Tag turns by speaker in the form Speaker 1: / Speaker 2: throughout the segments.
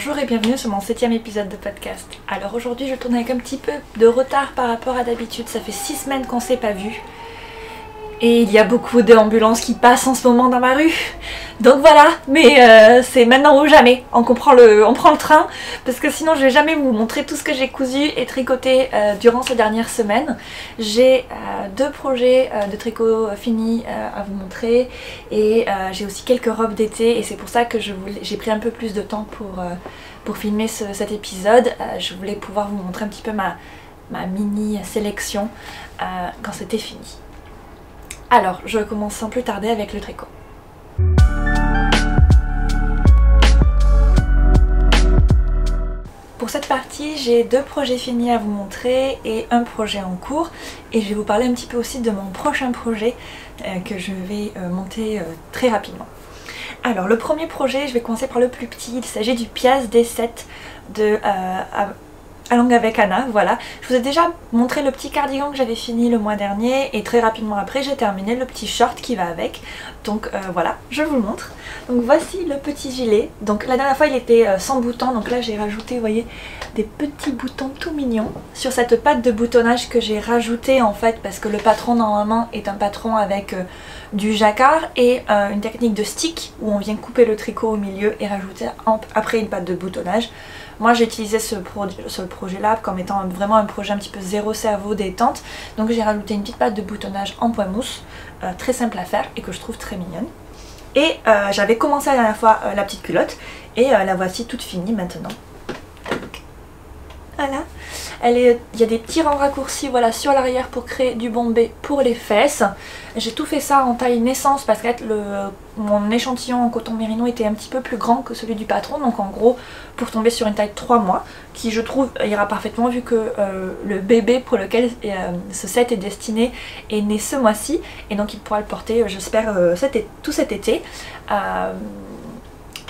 Speaker 1: Bonjour et bienvenue sur mon 7e épisode de podcast. Alors aujourd'hui je tourne avec un petit peu de retard par rapport à d'habitude, ça fait 6 semaines qu'on s'est pas vu. Et il y a beaucoup d'ambulances qui passent en ce moment dans ma rue. Donc voilà, mais c'est maintenant ou jamais. On prend le train parce que sinon je vais jamais vous montrer tout ce que j'ai cousu et tricoté durant ces dernières semaines. J'ai 2 projets de tricot finis à vous montrer et j'ai aussi quelques robes d'été et c'est pour ça que j'ai pris un peu plus de temps pour filmer cet épisode. Je voulais pouvoir vous montrer un petit peu ma mini sélection quand c'était fini. Alors, je commence sans plus tarder avec le tricot. Pour cette partie, j'ai 2 projets finis à vous montrer et un projet en cours. Et je vais vous parler un petit peu aussi de mon prochain projet que je vais monter très rapidement. Alors, le premier projet, je vais commencer par le plus petit. Il s'agit du Piaz D7 de Along avec Anna, voilà. Je vous ai déjà montré le petit cardigan que j'avais fini le mois dernier et très rapidement après j'ai terminé le petit short qui va avec. Donc voilà, je vous le montre. Donc voici le petit gilet. Donc la dernière fois il était sans boutons, donc là j'ai rajouté, vous voyez, des petits boutons tout mignons sur cette patte de boutonnage que j'ai rajouté en fait parce que le patron normalement est un patron avec du jacquard et une technique de stick où on vient couper le tricot au milieu et rajouter après une patte de boutonnage. Moi j'ai utilisé ce projet là comme étant vraiment un projet un petit peu zéro cerveau détente. Donc j'ai rajouté une petite patte de boutonnage en point mousse, très simple à faire et que je trouve très mignonne. Et j'avais commencé la dernière fois la petite culotte et la voici toute finie maintenant. Voilà. Il y a des petits rangs raccourcis voilà, sur l'arrière pour créer du bombé pour les fesses. J'ai tout fait ça en taille naissance parce que mon échantillon en coton mérino était un petit peu plus grand que celui du patron. Donc en gros pour tomber sur une taille 3 mois qui je trouve ira parfaitement vu que le bébé pour lequel ce set est destiné est né ce mois-ci. Et donc il pourra le porter j'espère tout cet été.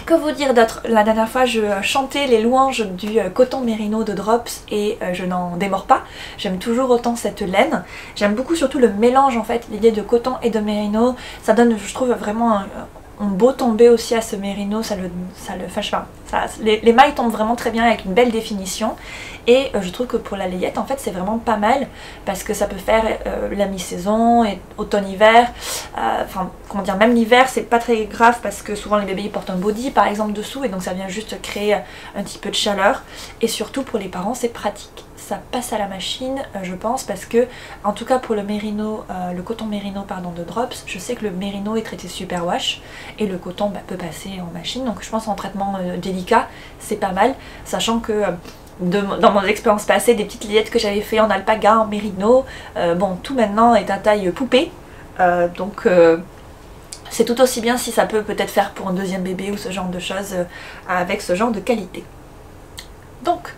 Speaker 1: Que vous dire d'autre? La dernière fois je chantais les louanges du coton mérino de Drops et je n'en démords pas. J'aime toujours autant cette laine. J'aime beaucoup surtout le mélange en fait, l'idée de coton et de mérino. Ça donne je trouve vraiment un beau tombé aussi à ce mérino. Les mailles tombent vraiment très bien avec une belle définition. Et je trouve que pour la layette en fait c'est vraiment pas mal parce que ça peut faire la mi-saison et automne-hiver. Enfin comment dire, même l'hiver c'est pas très grave parce que souvent les bébés ils portent un body par exemple dessous et donc ça vient juste créer un petit peu de chaleur. Et surtout pour les parents c'est pratique. Ça passe à la machine je pense parce que en tout cas pour le mérino, le coton mérino pardon de Drops, je sais que le mérino est traité super wash et le coton peut passer en machine. Donc je pense en traitement délicat c'est pas mal, sachant que dans mon expérience passée, des petites layettes que j'avais fait en alpaga, en mérino, bon tout maintenant est à taille poupée, donc c'est tout aussi bien si ça peut peut-être faire pour un deuxième bébé ou ce genre de choses avec ce genre de qualité. Donc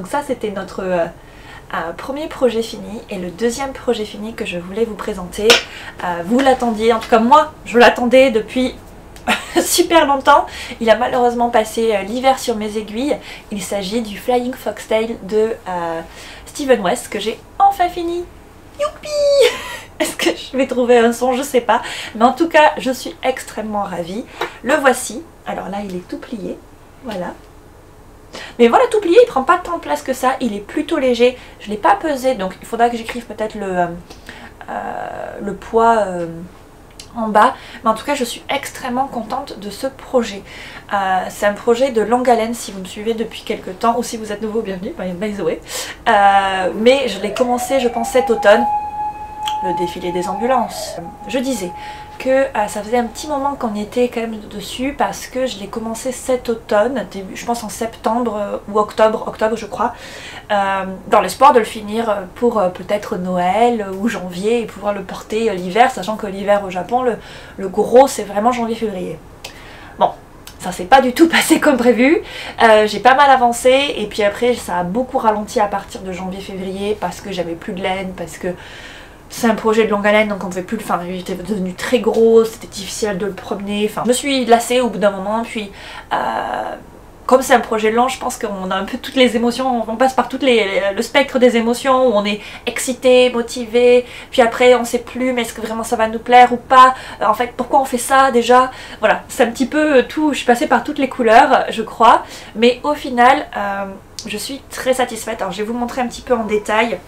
Speaker 1: ça c'était notre premier projet fini et le deuxième projet fini que je voulais vous présenter. Vous l'attendiez, en tout cas moi je l'attendais depuis super longtemps. Il a malheureusement passé l'hiver sur mes aiguilles. Il s'agit du Flying Foxtail de Steven West que j'ai enfin fini. Youpi! Est-ce que je vais trouver un son? Je sais pas. Mais en tout cas, je suis extrêmement ravie. Le voici. Alors là, il est tout plié. Voilà. Mais voilà, tout plié, il prend pas tant de place que ça. Il est plutôt léger. Je l'ai pas pesé, donc il faudra que j'écrive peut-être le poids en bas, mais en tout cas je suis extrêmement contente de ce projet. C'est un projet de longue haleine si vous me suivez depuis quelques temps ou si vous êtes nouveau, bienvenue, by the way. Mais je l'ai commencé je pense cet automne, le défilé des ambulances. Je disais que ça faisait un petit moment qu'on était quand même dessus parce que je l'ai commencé cet automne, je pense en septembre ou octobre je crois, dans l'espoir de le finir pour peut-être Noël ou janvier et pouvoir le porter l'hiver, sachant que l'hiver au Japon, le gros c'est vraiment janvier-février. Bon, ça s'est pas du tout passé comme prévu, j'ai pas mal avancé et puis après ça a beaucoup ralenti à partir de janvier-février parce que j'avais plus de laine, parce que c'est un projet de longue haleine donc on pouvait plus le faire, il était devenu très gros, c'était difficile de le promener, enfin je me suis lassée au bout d'un moment puis comme c'est un projet lent, je pense qu'on a un peu toutes les émotions, on passe par le spectre des émotions, où on est excité, motivé, puis après on sait plus, mais est-ce que vraiment ça va nous plaire ou pas, en fait pourquoi on fait ça déjà, voilà, c'est un petit peu tout, je suis passée par toutes les couleurs, je crois, mais au final, je suis très satisfaite. Alors je vais vous montrer un petit peu en détail.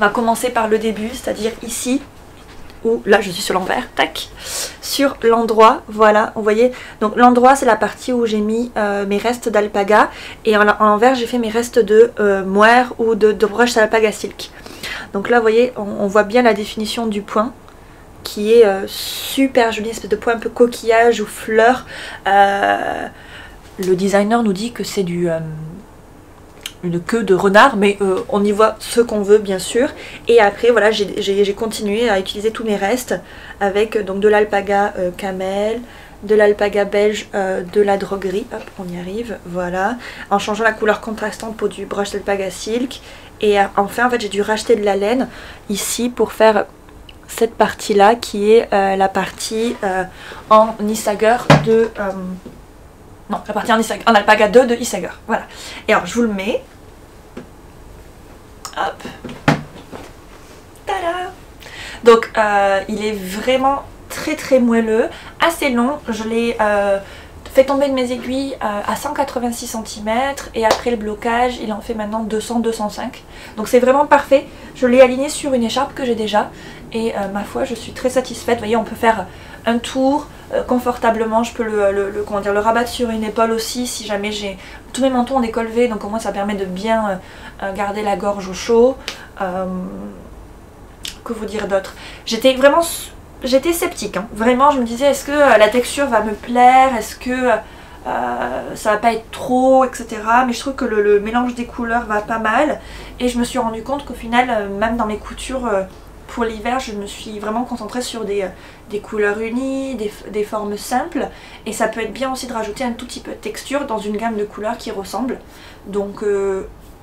Speaker 1: On va commencer par le début, c'est-à-dire ici, où là je suis sur l'envers, tac, sur l'endroit, voilà, vous voyez, donc l'endroit c'est la partie où j'ai mis mes restes d'alpaga, et en l'envers j'ai fait mes restes de mohair ou de broche d'alpaga silk. Donc là vous voyez, on voit bien la définition du point, qui est super joli, une espèce de point un peu coquillage ou fleur. Le designer nous dit que c'est une queue de renard, mais on y voit ce qu'on veut bien sûr. Et après voilà, j'ai continué à utiliser tous mes restes avec donc de l'alpaga camel, de l'alpaga belge, de la droguerie, hop on y arrive, voilà, en changeant la couleur contrastante pour du brush d'alpaga silk. Et enfin en fait j'ai dû racheter de la laine ici pour faire cette partie là qui est la partie en Isager de non, la partie en alpaga 2 de Isager, voilà. Et alors je vous le mets. Hop. Tada. Donc il est vraiment très moelleux, assez long. Je l'ai fait tomber de mes aiguilles à 186 cm et après le blocage il en fait maintenant 200-205. Donc c'est vraiment parfait. Je l'ai aligné sur une écharpe que j'ai déjà et ma foi je suis très satisfaite. Vous voyez, on peut faire un tour confortablement. Je peux le rabattre sur une épaule aussi si jamais j'ai... Tous mes manteaux ont des cols V, donc au moins ça permet de bien garder la gorge au chaud. Que vous dire d'autre? J'étais sceptique, hein. Vraiment je me disais est-ce que la texture va me plaire, est-ce que ça va pas être trop, etc. Mais je trouve que le mélange des couleurs va pas mal et je me suis rendu compte qu'au final même dans mes coutures pour l'hiver je me suis vraiment concentrée sur des couleurs unies, des formes simples, et ça peut être bien aussi de rajouter un tout petit peu de texture dans une gamme de couleurs qui ressemble. Donc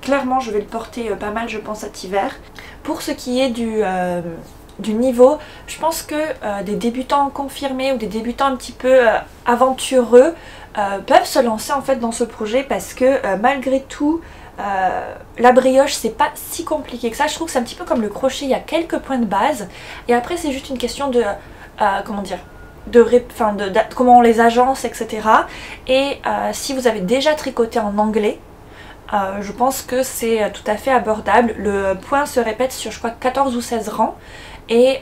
Speaker 1: clairement je vais le porter pas mal je pense cet hiver. Pour ce qui est du niveau, je pense que des débutants confirmés ou des débutants un petit peu aventureux peuvent se lancer en fait dans ce projet parce que malgré tout la brioche c'est pas si compliqué que ça. Je trouve que c'est un petit peu comme le crochet, il y a quelques points de base et après c'est juste une question de comment dire, comment on les agence, etc. Et si vous avez déjà tricoté en anglais, je pense que c'est tout à fait abordable. Le point se répète sur je crois 14 ou 16 rangs et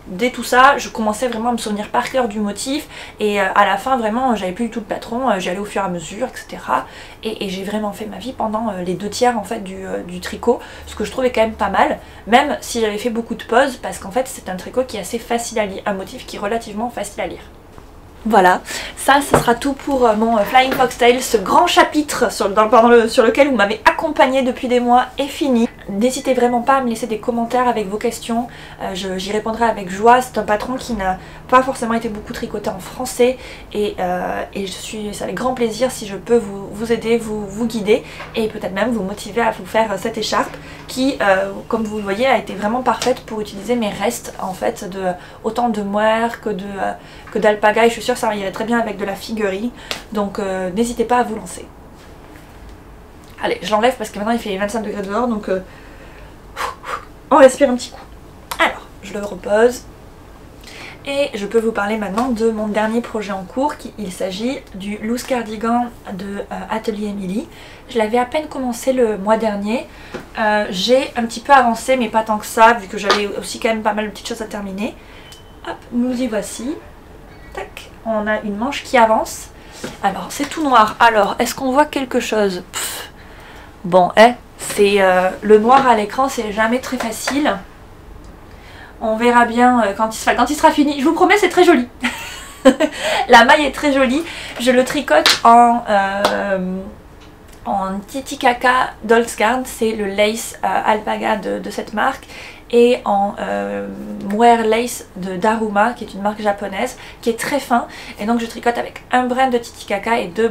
Speaker 1: dès tout ça je commençais vraiment à me souvenir par cœur du motif et à la fin vraiment j'avais plus du tout de patron, j'y allais au fur et à mesure, etc. Et j'ai vraiment fait ma vie pendant les 2/3 en fait du tricot, ce que je trouvais quand même pas mal, même si j'avais fait beaucoup de pauses parce qu'en fait c'est un tricot qui est assez facile à lire, un motif qui est relativement facile à lire. Voilà, ça ce sera tout pour mon Flying Foxtail, ce grand chapitre sur lequel vous m'avez accompagné depuis des mois est fini. N'hésitez vraiment pas à me laisser des commentaires avec vos questions, j'y répondrai avec joie. C'est un patron qui n'a pas forcément été beaucoup tricoté en français et c'est avec grand plaisir si je peux vous aider, vous guider et peut-être même vous motiver à vous faire cette écharpe qui, comme vous le voyez, a été vraiment parfaite pour utiliser mes restes en fait, autant de mohair que d'alpaga, et je suis sûre que ça irait très bien avec de la figuerie, donc n'hésitez pas à vous lancer. Allez, je l'enlève parce que maintenant il fait 25 degrés dehors, donc on respire un petit coup. Alors, je le repose. Et je peux vous parler maintenant de mon dernier projet en cours, il s'agit du loose cardigan de Atelier Emily. Je l'avais à peine commencé le mois dernier. J'ai un petit peu avancé, mais pas tant que ça, vu que j'avais aussi quand même pas mal de petites choses à terminer. Hop, nous y voici. Tac, on a une manche qui avance. Alors, c'est tout noir. Alors, est-ce qu'on voit quelque chose? Bon, c'est le noir à l'écran, c'est jamais très facile. On verra bien quand il sera fini. Je vous promets, c'est très joli. La maille est très jolie. Je le tricote en Titicaca Dolzgarn, c'est le lace alpaga de cette marque, et en mohair lace de Daruma, qui est une marque japonaise, qui est très fin. Et donc je tricote avec un brin de Titicaca et deux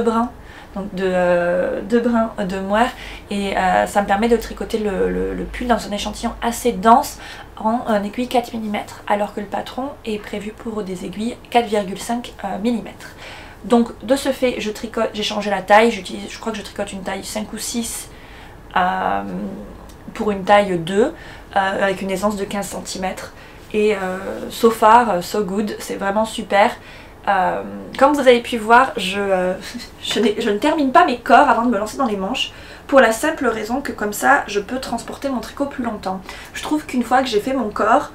Speaker 1: brins. Donc deux brins de mohair, et ça me permet de tricoter le pull dans un échantillon assez dense en aiguille 4 mm, alors que le patron est prévu pour des aiguilles 4,5 mm. Donc de ce fait, je tricote, j'ai changé la taille, je crois que je tricote une taille 5 ou 6 pour une taille 2 avec une aisance de 15 cm. Et so far, so good, c'est vraiment super. Comme vous avez pu voir, je ne termine pas mes corps avant de me lancer dans les manches, pour la simple raison que comme ça je peux transporter mon tricot plus longtemps. Je trouve qu'une fois que j'ai fait mon corps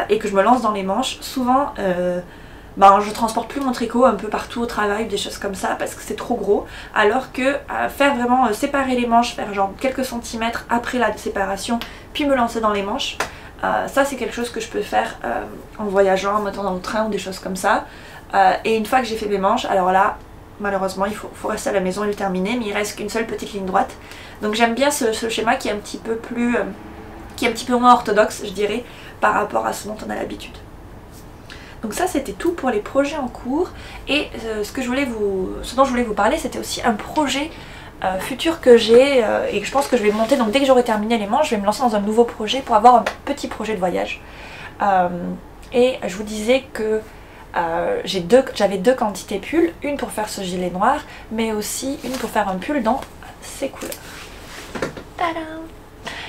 Speaker 1: et que je me lance dans les manches, souvent je transporte plus mon tricot un peu partout au travail, des choses comme ça, parce que c'est trop gros, alors que faire vraiment séparer les manches, faire genre quelques centimètres après la séparation, puis me lancer dans les manches, ça c'est quelque chose que je peux faire en voyageant, en mettant dans le train ou des choses comme ça. Et une fois que j'ai fait mes manches, alors là malheureusement il faut rester à la maison et le terminer, mais il reste qu'une seule petite ligne droite. Donc j'aime bien ce schéma qui est un petit peu plus qui est un petit peu moins orthodoxe, je dirais, par rapport à ce dont on a l'habitude. Donc ça c'était tout pour les projets en cours. Et ce dont je voulais vous parler, c'était aussi un projet futur que j'ai et que je pense que je vais monter. Donc dès que j'aurai terminé les manches, je vais me lancer dans un nouveau projet pour avoir un petit projet de voyage. Et je vous disais que j'avais deux quantités pulls, une pour faire ce gilet noir, mais aussi une pour faire un pull dans ces couleurs. Tadam!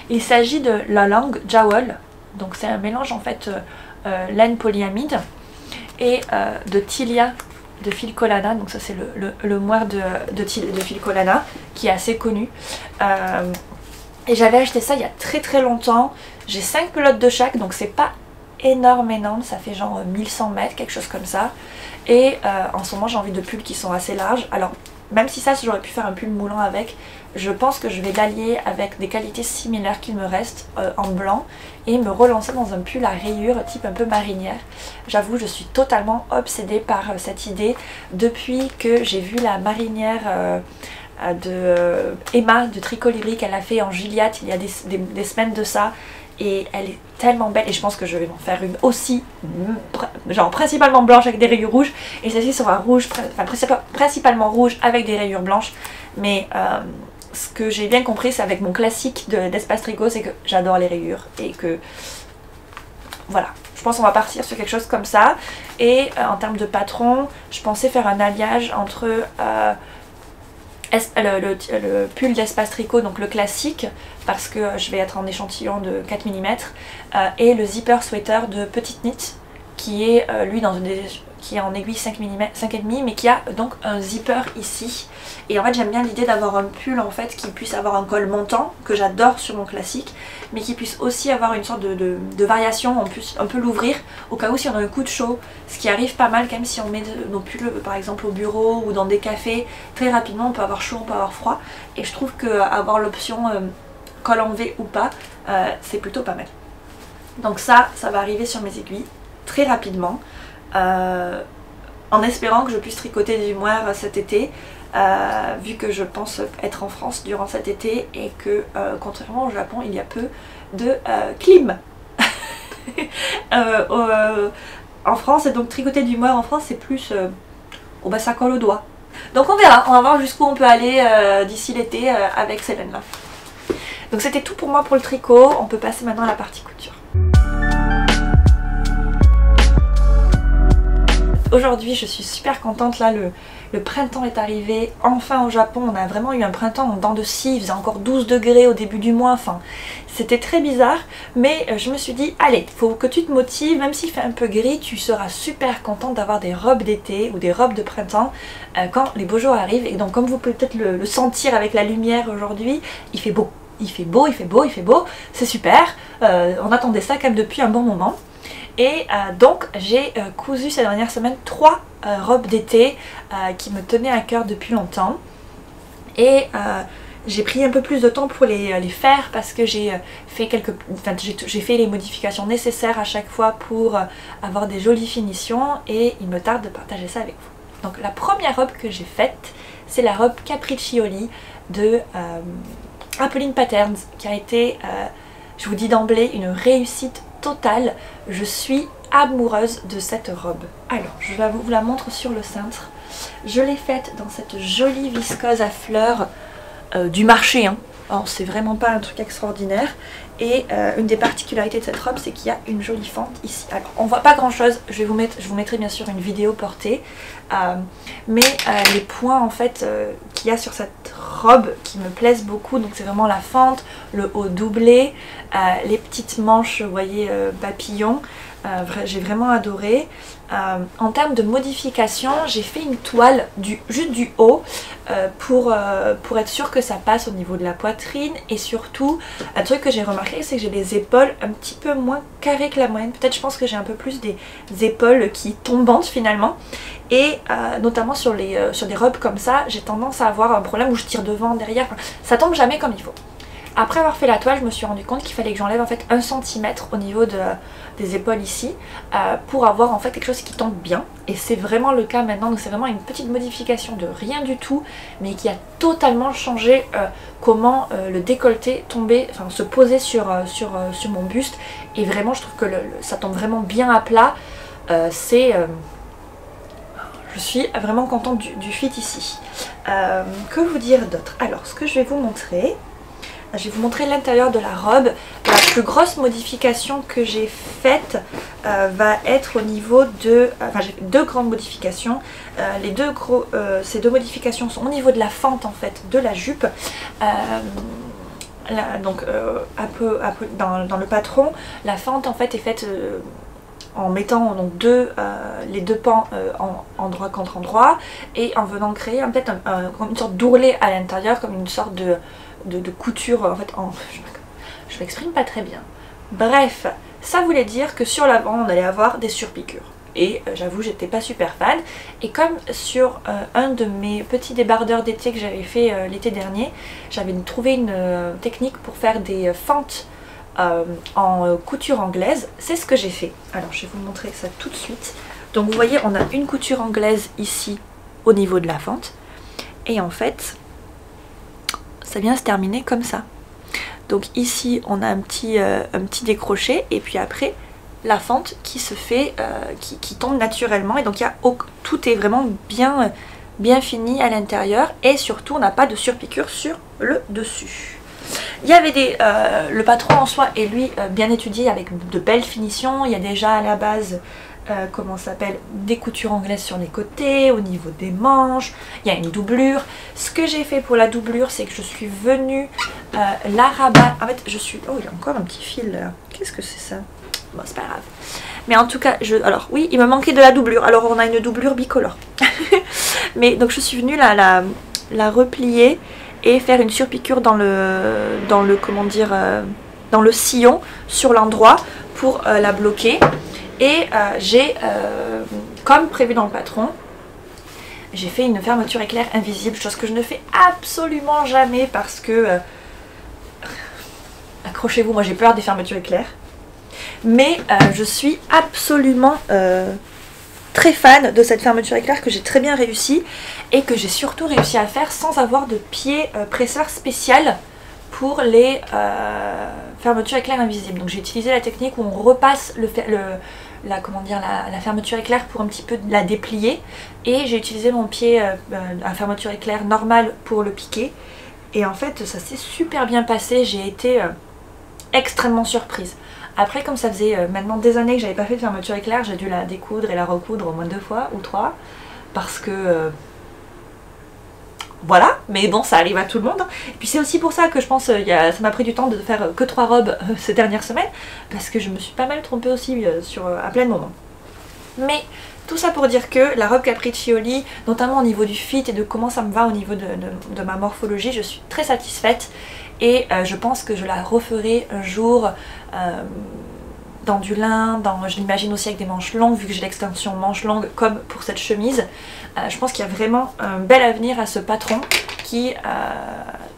Speaker 1: Il s'agit de la langue Jowl, donc c'est un mélange en fait laine polyamide et de Tilia de Filcolana, donc ça c'est le moire de Filcolana qui est assez connu. Et j'avais acheté ça il y a très longtemps, j'ai 5 pelotes de chaque, donc c'est pas énorme, ça fait genre 1100 mètres, quelque chose comme ça. Et en ce moment j'ai envie de pulls qui sont assez larges, alors même si ça j'aurais pu faire un pull moulant avec, je pense que je vais l'allier avec des qualités similaires qu'il me reste en blanc et me relancer dans un pull à rayures type un peu marinière. J'avoue, je suis totalement obsédée par cette idée depuis que j'ai vu la marinière de Emma de Tricot Lyrique. Elle l'a fait en Gilliatt il y a des semaines de ça. Et elle est tellement belle et je pense que je vais en faire une aussi, genre principalement blanche avec des rayures rouges. Et celle-ci sera rouge, enfin principalement rouge avec des rayures blanches. Mais ce que j'ai bien compris, c'est avec mon classique d'Espace Tricot, c'est que j'adore les rayures. Et que voilà, je pense qu'on va partir sur quelque chose comme ça. Et en termes de patron, je pensais faire un alliage entre le pull d'Espace Tricot, donc le classique, parce que je vais être en échantillon de 4 mm, et le zipper sweater de Petite Knit, qui est lui qui est en aiguille 5,5 mais qui a donc un zipper ici. Et en fait j'aime bien l'idée d'avoir un pull en fait qui puisse avoir un col montant, que j'adore sur mon classique, mais qui puisse aussi avoir une sorte de variation, on peut l'ouvrir au cas où si on a un coup de chaud, ce qui arrive pas mal quand même si on met nos pulls par exemple au bureau ou dans des cafés, très rapidement on peut avoir chaud, on peut avoir froid, et je trouve que avoir l'option col en V ou pas, c'est plutôt pas mal. Donc ça va arriver sur mes aiguilles très rapidement, en espérant que je puisse tricoter du moire cet été, vu que je pense être en France durant cet été et que contrairement au Japon il y a peu de clim en France, et donc tricoter du moire en France c'est plus ça colle au doigt. Donc on verra, on va voir jusqu'où on peut aller d'ici l'été avec ces laines là. Donc c'était tout pour moi pour le tricot, on peut passer maintenant à la partie couture. Aujourd'hui je suis super contente, là le printemps est arrivé, enfin au Japon on a vraiment eu un printemps en dents de scie, il faisait encore 12 degrés au début du mois, enfin c'était très bizarre, mais je me suis dit allez, faut que tu te motives, même s'il fait un peu gris, tu seras super contente d'avoir des robes d'été ou des robes de printemps quand les beaux jours arrivent. Et donc comme vous pouvez peut-être le sentir avec la lumière aujourd'hui, il fait beau, il fait beau, il fait beau, il fait beau, c'est super, on attendait ça quand même depuis un bon moment. Et donc j'ai cousu ces dernières semaines 3 robes d'été qui me tenaient à cœur depuis longtemps. Et j'ai pris un peu plus de temps pour les faire parce que j'ai fait les modifications nécessaires à chaque fois pour avoir des jolies finitions, et il me tarde de partager ça avec vous. Donc la première robe que j'ai faite, c'est la robe Capriccioli de Apolline Patterns, qui a été, je vous dis d'emblée, une réussite totale. Je suis amoureuse de cette robe. Alors je vous la montre sur le cintre. Je l'ai faite dans cette jolie viscose à fleurs du marché, hein. Alors c'est vraiment pas un truc extraordinaire. Et une des particularités de cette robe, c'est qu'il y a une jolie fente ici. Alors on voit pas grand chose, je vous mettrai bien sûr une vidéo portée. Mais les points en fait qu'il y a sur cette robe qui me plaisent beaucoup, donc c'est vraiment la fente, le haut doublé, les petites manches, vous voyez, papillons. J'ai vraiment adoré. En termes de modification, j'ai fait une toile juste du haut pour être sûr que ça passe au niveau de la poitrine. Et surtout, un truc que j'ai remarqué, c'est que j'ai les épaules un petit peu moins carrées que la moyenne. Peut-être je pense que j'ai un peu plus des épaules qui tombantes finalement. Et notamment sur des robes comme ça, j'ai tendance à avoir un problème où je tire devant, derrière. Enfin, ça tombe jamais comme il faut. Après avoir fait la toile, je me suis rendu compte qu'il fallait que j'enlève en fait 1 cm au niveau des épaules ici pour avoir en fait quelque chose qui tombe bien. Et c'est vraiment le cas maintenant, donc c'est vraiment une petite modification de rien du tout, mais qui a totalement changé comment le décolleté tombait, enfin se posait sur mon buste. Et vraiment je trouve que ça tombe vraiment bien à plat. Je suis vraiment contente du fit ici. Que vous dire d'autre? Alors ce que je vais vous montrer, l'intérieur de la robe. La plus grosse modification que j'ai faite va être au niveau de... Enfin j'ai fait 2 grandes modifications. Ces 2 modifications sont au niveau de la fente en fait de la jupe. Donc un peu dans le patron, la fente en fait est faite... en mettant donc les deux pans endroit contre endroit et en venant créer peut-être une sorte d'ourlet à l'intérieur, comme une sorte de couture en fait. Je m'exprime pas très bien. Bref, ça voulait dire que sur l'avant on allait avoir des surpiqûres. Et j'avoue j'étais pas super fan. Et comme sur un de mes petits débardeurs d'été que j'avais fait l'été dernier, j'avais trouvé une technique pour faire des fentes en couture anglaise. C'est ce que j'ai fait. Alors je vais vous montrer ça tout de suite. Donc vous voyez on a une couture anglaise ici au niveau de la fente. Et en fait ça vient se terminer comme ça. Donc ici on a un petit décroché et puis après la fente qui se fait, qui tombe naturellement. Et donc tout est vraiment bien fini à l'intérieur. Et surtout on n'a pas de surpiqûre sur le dessus. Il y avait le patron en soi est lui bien étudié avec de belles finitions. Il y a déjà à la base comment ça s'appelle, des coutures anglaises sur les côtés, au niveau des manches, il y a une doublure. Ce que j'ai fait pour la doublure, c'est que je suis venue la rabattre. En fait, oh, il y a encore un petit fil là. Qu'est-ce que c'est ça? Bon, c'est pas grave. Mais en tout cas, alors oui, il me manquait de la doublure. Alors on a une doublure bicolore. Mais donc je suis venue la replier et faire une surpiqûre dans le comment dire, dans le sillon sur l'endroit pour la bloquer. Et j'ai, comme prévu dans le patron, j'ai fait une fermeture éclair invisible, chose que je ne fais absolument jamais parce que, accrochez-vous, moi j'ai peur des fermetures éclair. Mais je suis absolument très fan de cette fermeture éclair que j'ai très bien réussi et que j'ai surtout réussi à faire sans avoir de pied presseur spécial pour les fermetures éclair invisibles. Donc j'ai utilisé la technique où on repasse la fermeture éclair pour un petit peu la déplier, et j'ai utilisé mon pied à fermeture éclair normale pour le piquer, et en fait ça s'est super bien passé. J'ai été extrêmement surprise. Après, comme ça faisait maintenant des années que j'avais pas fait de fermeture éclair, j'ai dû la découdre et la recoudre au moins 2 fois ou 3 parce que voilà, mais bon, ça arrive à tout le monde. Et puis c'est aussi pour ça que je pense ça m'a pris du temps de faire que 3 robes ces dernières semaines, parce que je me suis pas mal trompée aussi à plein de moments. Mais tout ça pour dire que la robe Capriccioli, notamment au niveau du fit et de comment ça me va au niveau de ma morphologie, je suis très satisfaite. Et je pense que je la referai un jour dans du lin, je l'imagine aussi avec des manches longues, vu que j'ai l'extension manches longues comme pour cette chemise. Je pense qu'il y a vraiment un bel avenir à ce patron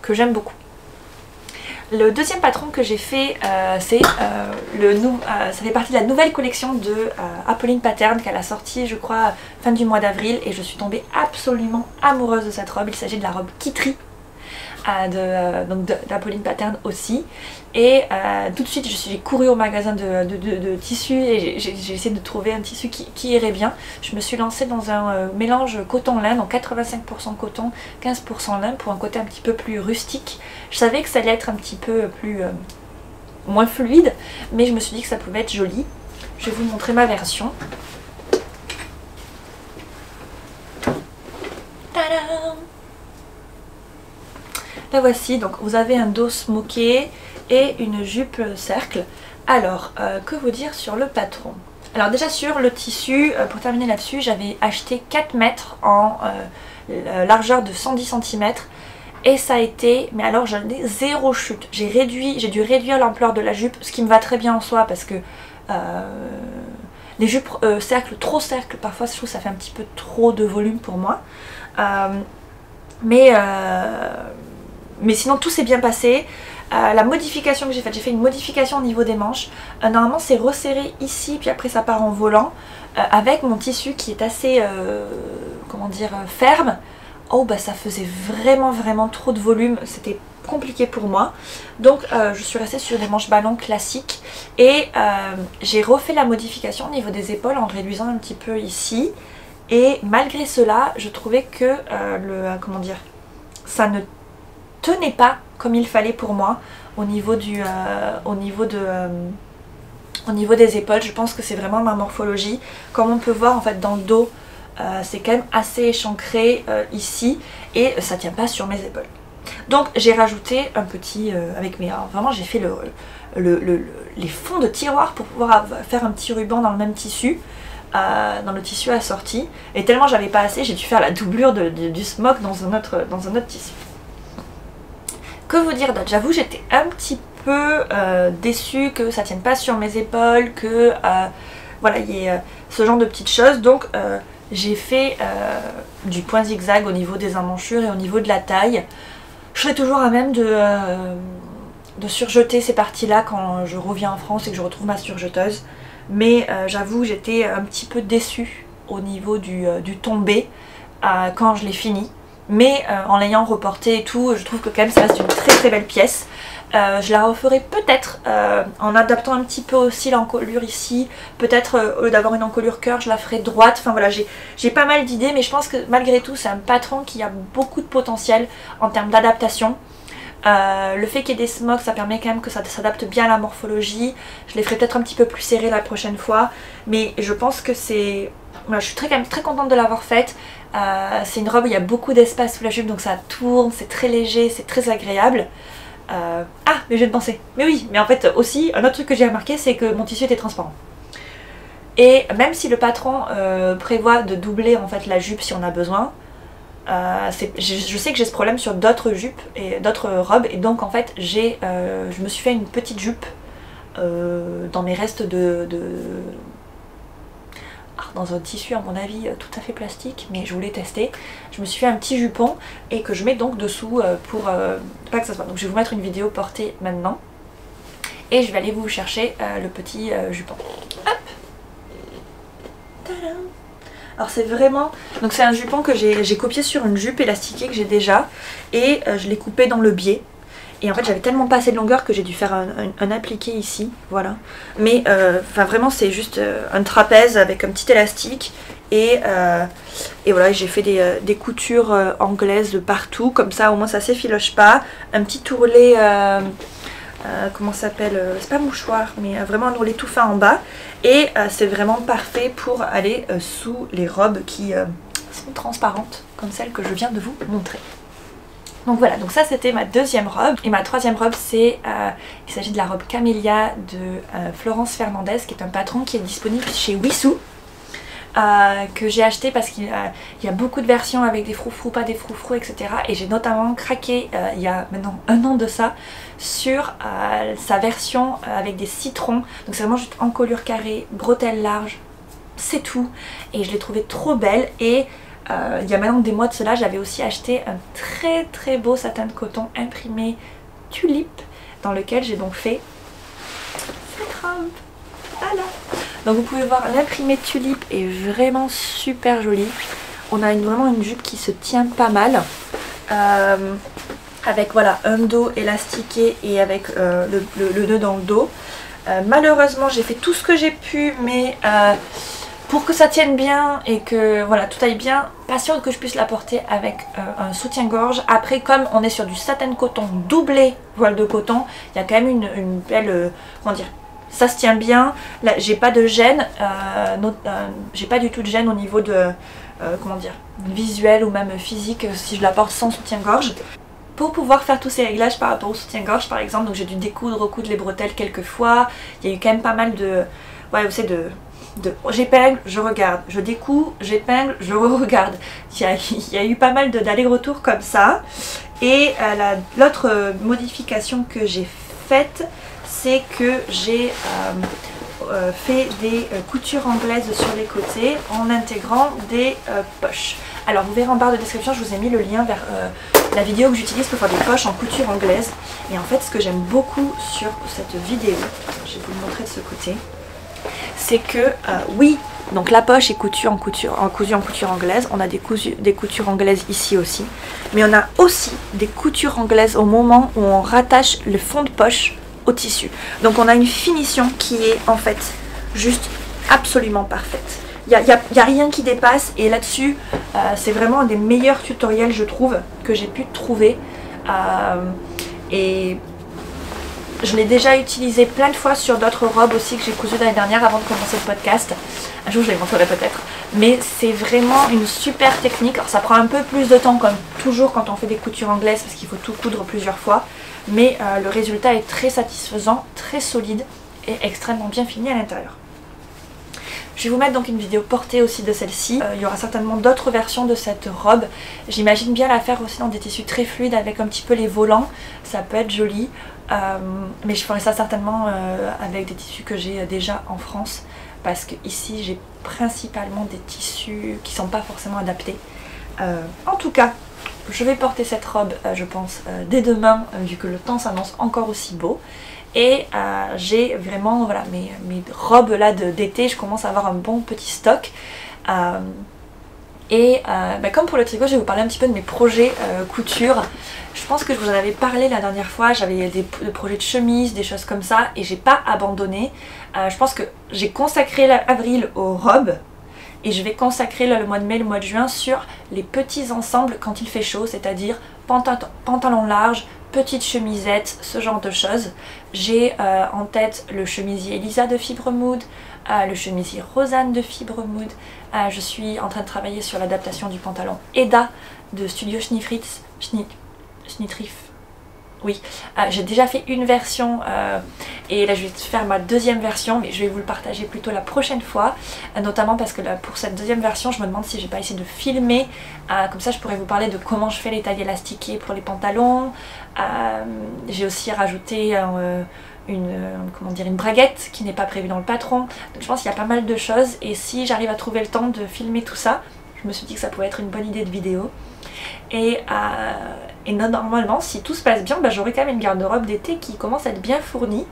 Speaker 1: que j'aime beaucoup. Le deuxième patron que j'ai fait, ça fait partie de la nouvelle collection de Apolline Pattern qu'elle a sortie, je crois, fin du mois d'avril, et je suis tombée absolument amoureuse de cette robe. Il s'agit de la robe Kitri. d'Apolline Pattern aussi. Et tout de suite j'ai couru au magasin de tissus et j'ai essayé de trouver un tissu qui irait bien. Je me suis lancée dans un mélange coton-lin, donc 85% coton, 15% lin, pour un côté un petit peu plus rustique. Je savais que ça allait être un petit peu plus moins fluide, mais je me suis dit que ça pouvait être joli. Je vais vous montrer ma version. Tadam! La voici, donc vous avez un dos smoké et une jupe cercle. Alors, que vous dire sur le patron? Alors déjà sur le tissu, pour terminer là-dessus, j'avais acheté 4 mètres en largeur de 110 cm. Et ça a été, mais alors j'en ai zéro chute. J'ai dû réduire l'ampleur de la jupe, ce qui me va très bien en soi parce que les jupes trop cercle, parfois je trouve que ça fait un petit peu trop de volume pour moi. Mais sinon tout s'est bien passé. La modification que j'ai fait une modification au niveau des manches. Normalement c'est resserré ici, puis après ça part en volant, avec mon tissu qui est assez, comment dire, ferme. Oh bah ça faisait vraiment trop de volume, c'était compliqué pour moi. Donc je suis restée sur des manches ballons classiques et j'ai refait la modification au niveau des épaules en réduisant un petit peu ici. Et malgré cela, je trouvais que comment dire, ça ne tenait pas comme il fallait pour moi au niveau des épaules. Je pense que c'est vraiment ma morphologie. Comme on peut voir en fait dans le dos, c'est quand même assez échancré ici et ça tient pas sur mes épaules. Donc j'ai rajouté un petit avec mes... Alors, vraiment j'ai fait les fonds de tiroir pour pouvoir faire un petit ruban dans le même tissu, dans le tissu assorti. Et tellement j'avais pas assez, j'ai dû faire la doublure du smock dans un autre tissu. Que vous dire d'autre? J'avoue j'étais un petit peu déçue que ça tienne pas sur mes épaules, que voilà, il y ait ce genre de petites choses. Donc j'ai fait du point zigzag au niveau des emmanchures et au niveau de la taille. Je serai toujours à même de surjeter ces parties-là quand je reviens en France et que je retrouve ma surjeteuse. Mais j'avoue j'étais un petit peu déçue au niveau du tombé quand je l'ai fini. Mais en l'ayant reporté et tout, je trouve que quand même ça reste une très belle pièce. Je la referai peut-être en adaptant un petit peu aussi l'encolure ici. Peut-être au lieu d'avoir une encolure cœur, je la ferai droite. Enfin voilà, j'ai pas mal d'idées, mais je pense que malgré tout c'est un patron qui a beaucoup de potentiel en termes d'adaptation. Le fait qu'il y ait des smocks, ça permet quand même que ça s'adapte bien à la morphologie. Je les ferai peut-être un petit peu plus serrées la prochaine fois. Mais je pense que c'est... Voilà, je suis quand même très contente de l'avoir faite. C'est une robe où il y a beaucoup d'espace sous la jupe, donc ça tourne, c'est très léger, c'est très agréable. Ah, mais je viens de penser. Mais oui, mais en fait aussi, un autre truc que j'ai remarqué, c'est que mon tissu était transparent. Et même si le patron prévoit de doubler en fait la jupe si on a besoin, je sais que j'ai ce problème sur d'autres jupes et d'autres robes, et donc en fait je me suis fait une petite jupe dans mes restes dans un tissu à mon avis tout à fait plastique, mais je voulais tester. Je me suis fait un petit jupon et que je mets donc dessous pour pas que ça soit. Donc je vais vous mettre une vidéo portée maintenant et je vais aller vous chercher le petit jupon. Hop. Tadam. Alors c'est vraiment... Donc c'est un jupon que j'ai copié sur une jupe élastiquée que j'ai déjà et je l'ai coupé dans le biais. Et en fait j'avais tellement pas assez de longueur que j'ai dû faire un appliqué ici, voilà. Mais enfin vraiment c'est juste un trapèze avec un petit élastique. Et voilà, j'ai fait des coutures anglaises de partout, comme ça au moins ça s'effiloche pas. Un petit ourlet, comment ça s'appelle, c'est pas mouchoir, mais vraiment un ourlet tout fin en bas. Et c'est vraiment parfait pour aller sous les robes qui sont transparentes, comme celle que je viens de vous montrer. Donc voilà, donc ça c'était ma deuxième robe. Et ma troisième robe, il s'agit de la robe Camélia de Florence Fernandez, qui est un patron qui est disponible chez Wissous. Que j'ai acheté parce qu'il y a beaucoup de versions avec des froufrous, pas des froufrous, etc. Et j'ai notamment craqué il y a maintenant 1 an de ça sur sa version avec des citrons. Donc c'est vraiment juste encolure carrée, bretelles larges, c'est tout. Et je l'ai trouvée trop belle. Et il y a maintenant des mois de cela, j'avais aussi acheté un très beau satin de coton imprimé tulipe, dans lequel j'ai donc fait cette robe. Voilà. Donc vous pouvez voir, l'imprimé tulipe est vraiment super joli. On a vraiment une jupe qui se tient pas mal. avec voilà un dos élastiqué et avec le nœud dans le dos. Malheureusement j'ai fait tout ce que j'ai pu, mais pour que ça tienne bien et que voilà tout aille bien, pas sûr que je puisse la porter avec un soutien-gorge. Après, comme on est sur du satin coton doublé voile de coton, il y a quand même une belle, comment dire, ça se tient bien. Là j'ai pas de gêne, j'ai pas du tout de gêne au niveau de comment dire, visuel ou même physique si je la porte sans soutien-gorge. Pour pouvoir faire tous ces réglages par rapport au soutien-gorge par exemple, donc j'ai dû découdre, recoudre les bretelles quelques fois. Il y a eu quand même pas mal de, ouais, vous savez, j'épingle, je regarde, je découds, j'épingle, je regarde. Il y a eu pas mal d'aller-retour comme ça. Et l'autre modification que j'ai faite, c'est que j'ai fait des coutures anglaises sur les côtés en intégrant des poches. Alors vous verrez en barre de description, je vous ai mis le lien vers la vidéo que j'utilise pour faire des poches en couture anglaise. Et en fait ce que j'aime beaucoup sur cette vidéo, je vais vous le montrer de ce côté, c'est que oui, donc la poche est cousue en couture anglaise, on a des coutures anglaises ici aussi, mais on a aussi des coutures anglaises au moment où on rattache le fond de poche au tissu. Donc on a une finition qui est en fait juste absolument parfaite. Il n'y a rien qui dépasse, et là-dessus c'est vraiment un des meilleurs tutoriels je trouve que j'ai pu trouver, et je l'ai déjà utilisé plein de fois sur d'autres robes aussi que j'ai cousues l'année dernière avant de commencer le podcast. Un jour je les montrerai peut-être. Mais c'est vraiment une super technique. Alors ça prend un peu plus de temps comme toujours quand on fait des coutures anglaises parce qu'il faut tout coudre plusieurs fois. Mais le résultat est très satisfaisant, très solide et extrêmement bien fini à l'intérieur. Je vais vous mettre donc une vidéo portée aussi de celle-ci. Il y aura certainement d'autres versions de cette robe. J'imagine bien la faire aussi dans des tissus très fluides avec un petit peu les volants. Ça peut être joli. Mais je ferai ça certainement avec des tissus que j'ai déjà en France. Parce que ici j'ai principalement des tissus qui ne sont pas forcément adaptés. En tout cas, je vais porter cette robe je pense dès demain vu que le temps s'annonce encore aussi beau. Et j'ai vraiment voilà, mes robes là d'été, je commence à avoir un bon petit stock. Comme pour le tricot, je vais vous parler un petit peu de mes projets couture. Je pense que je vous en avais parlé la dernière fois, j'avais des projets de chemises, des choses comme ça, et j'ai pas abandonné. Je pense que j'ai consacré l'avril aux robes, et je vais consacrer là, le mois de mai, le mois de juin sur les petits ensembles quand il fait chaud, c'est-à-dire pantalon large, petite chemisette, ce genre de choses. J'ai en tête le chemisier Elisa de Fibre Mood, le chemisier Rosanne de Fibre Mood. Je suis en train de travailler sur l'adaptation du pantalon Eda de Studio Schnitrif. Oui, j'ai déjà fait une version et là je vais faire ma deuxième version, mais je vais vous le partager plutôt la prochaine fois, notamment parce que là, pour cette deuxième version je me demande si j'ai pas essayé de filmer, comme ça je pourrais vous parler de comment je fais les tailles élastiquées pour les pantalons. J'ai aussi rajouté une braguette qui n'est pas prévue dans le patron, donc je pense qu'il y a pas mal de choses, et si j'arrive à trouver le temps de filmer tout ça, je me suis dit que ça pouvait être une bonne idée de vidéo. Et normalement, si tout se passe bien, j'aurai quand même une garde-robe d'été qui commence à être bien fournie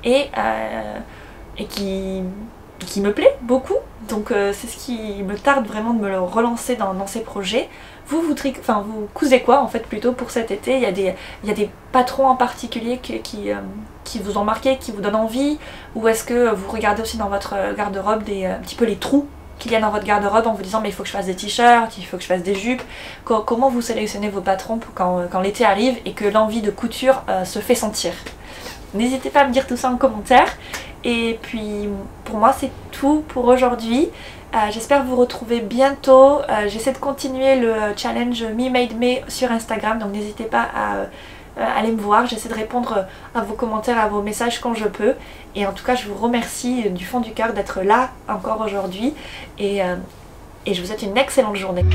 Speaker 1: et qui me plaît beaucoup. Donc c'est ce qui me tarde vraiment de me le relancer dans ces projets. Vous cousez quoi en fait plutôt pour cet été? Il y a des patrons en particulier qui vous ont marqué, qui vous donnent envie? Ou est-ce que vous regardez aussi dans votre garde-robe un petit peu les trous qu'il y a dans votre garde-robe en vous disant mais il faut que je fasse des t-shirts, il faut que je fasse des jupes? Comment vous sélectionnez vos patrons quand l'été arrive et que l'envie de couture se fait sentir? N'hésitez pas à me dire tout ça en commentaire. Et puis pour moi c'est tout pour aujourd'hui. J'espère vous retrouver bientôt. J'essaie de continuer le challenge Me Made Me sur Instagram, donc n'hésitez pas à aller me voir. J'essaie de répondre à vos commentaires, à vos messages quand je peux. Et en tout cas je vous remercie du fond du cœur d'être là encore aujourd'hui, et je vous souhaite une excellente journée.